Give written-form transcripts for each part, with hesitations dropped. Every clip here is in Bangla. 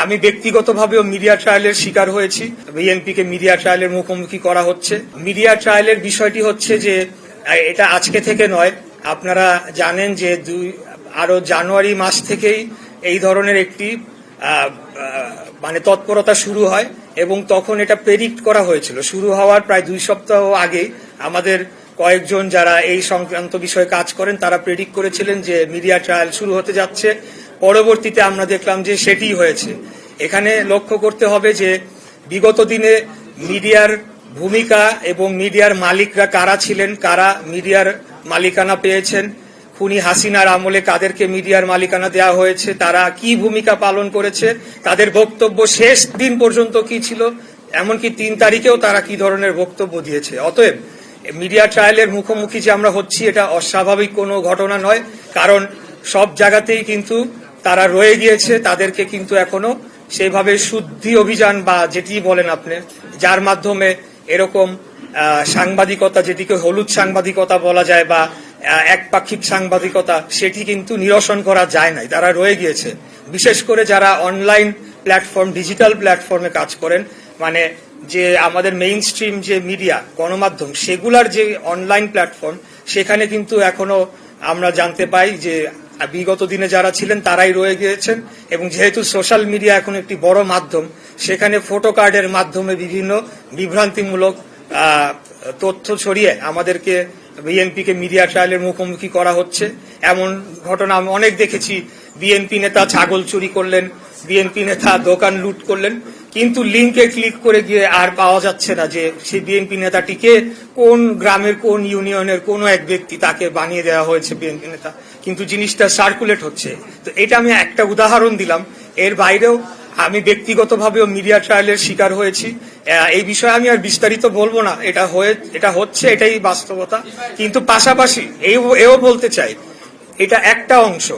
আমি ব্যক্তিগতভাবেও মিডিয়া ট্রায়ালের শিকার হয়েছি। বিএনপিকে মিডিয়া ট্রায়ালের মুখোমুখি করা হচ্ছে। মিডিয়া ট্রায়ালের বিষয়টি হচ্ছে যে এটা আজকে থেকে নয়, আপনারা জানেন যে আরো জানুয়ারি মাস থেকেই এই ধরনের একটি মানে তৎপরতা শুরু হয় এবং তখন এটা প্রেডিক্ট করা হয়েছিল। শুরু হওয়ার প্রায় 2 সপ্তাহ আগে আমাদের কয়েকজন যারা এই সংক্রান্ত বিষয়ে কাজ করেন তারা প্রেডিক্ট করেছিলেন যে মিডিয়া ট্রায়াল শুরু হতে যাচ্ছে। পরবর্তীতে আমরা দেখলাম যে সেটিই হয়েছে। এখানে লক্ষ্য করতে হবে যে বিগত দিনে মিডিয়ার ভূমিকা এবং মিডিয়ার মালিকরা কারা ছিলেন, কারা মিডিয়ার মালিকানা পেয়েছেন, খুনি হাসিনার আমলে কাদেরকে মিডিয়ার মালিকানা দেওয়া হয়েছে, তারা কি ভূমিকা পালন করেছে, তাদের বক্তব্য শেষ দিন পর্যন্ত কি ছিল, এমনকি 3 তারিখেও তারা কি ধরনের বক্তব্য দিয়েছে। অতএব মিডিয়া ট্রায়ালের মুখোমুখি যে আমরা হচ্ছি এটা অস্বাভাবিক কোনো ঘটনা নয়, কারণ সব জায়গাতেই কিন্তু তারা রয়ে গিয়েছে। তাদেরকে কিন্তু এখনো সেইভাবে শুদ্ধি অভিযান বা যেটি বলেন আপনি, যার মাধ্যমে এরকম সাংবাদিকতা, যেটিকে হলুদ সাংবাদিকতা বলা যায় বা একপাক্ষিক সাংবাদিকতা, সেটি কিন্তু নিরসন করা যায় নাই, তারা রয়ে গিয়েছে। বিশেষ করে যারা অনলাইন প্ল্যাটফর্ম, ডিজিটাল প্ল্যাটফর্মে কাজ করেন, মানে যে আমাদের মেইন স্ট্রিম যে মিডিয়া গণমাধ্যম সেগুলার যে অনলাইন প্ল্যাটফর্ম, সেখানে কিন্তু এখনো আমরা জানতে পাই যে বিগত দিনে যারা ছিলেন তারাই রয়ে গিয়েছেন। এবং যেহেতু সোশ্যাল মিডিয়া এখন একটি বড় মাধ্যম, সেখানে ফটো কার্ডের মাধ্যমে বিভিন্ন বিভ্রান্তিমূলক তথ্য ছড়িয়ে আমাদেরকে বিএনপিকে মিডিয়া ট্রায়ালের মুখোমুখি করা হচ্ছে। এমন ঘটনা আমি অনেক দেখেছি। বিএনপি নেতা ছাগল চুরি করলেন, বিএনপি নেতা দোকান লুট করলেন, কিন্তু লিঙ্কে ক্লিক করে গিয়ে আর পাওয়া যাচ্ছে না যে সেই বিএনপি নেতাটিকে কোন গ্রামের কোন ইউনিয়নের কোন এক ব্যক্তি, তাকে বানিয়ে দেওয়া হয়েছে বিএনপি নেতা, কিন্তু জিনিসটা সার্কুলেট হচ্ছে। তো এটা আমি একটা উদাহরণ দিলাম। এর বাইরেও আমি ব্যক্তিগতভাবেও মিডিয়া ট্রায়ালের শিকার হয়েছি। এই বিষয়ে আমি আর বিস্তারিত বলবো না, এটা হচ্ছে, এটাই বাস্তবতা। কিন্তু পাশাপাশি এও বলতে চাই, এটা একটা অংশ,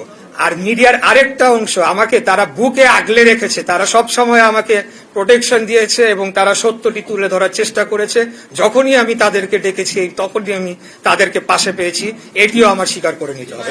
আর মিডিয়ার আরেকটা অংশ আমাকে তারা বুকে আগলে রেখেছে, তারা সব সময় আমাকে প্রোটেকশন দিয়েছে এবং তারা সত্যটি তুলে ধরার চেষ্টা করেছে। যখনই আমি তাদেরকে ডেকেছি তখনই আমি তাদেরকে পাশে পেয়েছি, এটিও আমার স্বীকার করে নিতে হবে।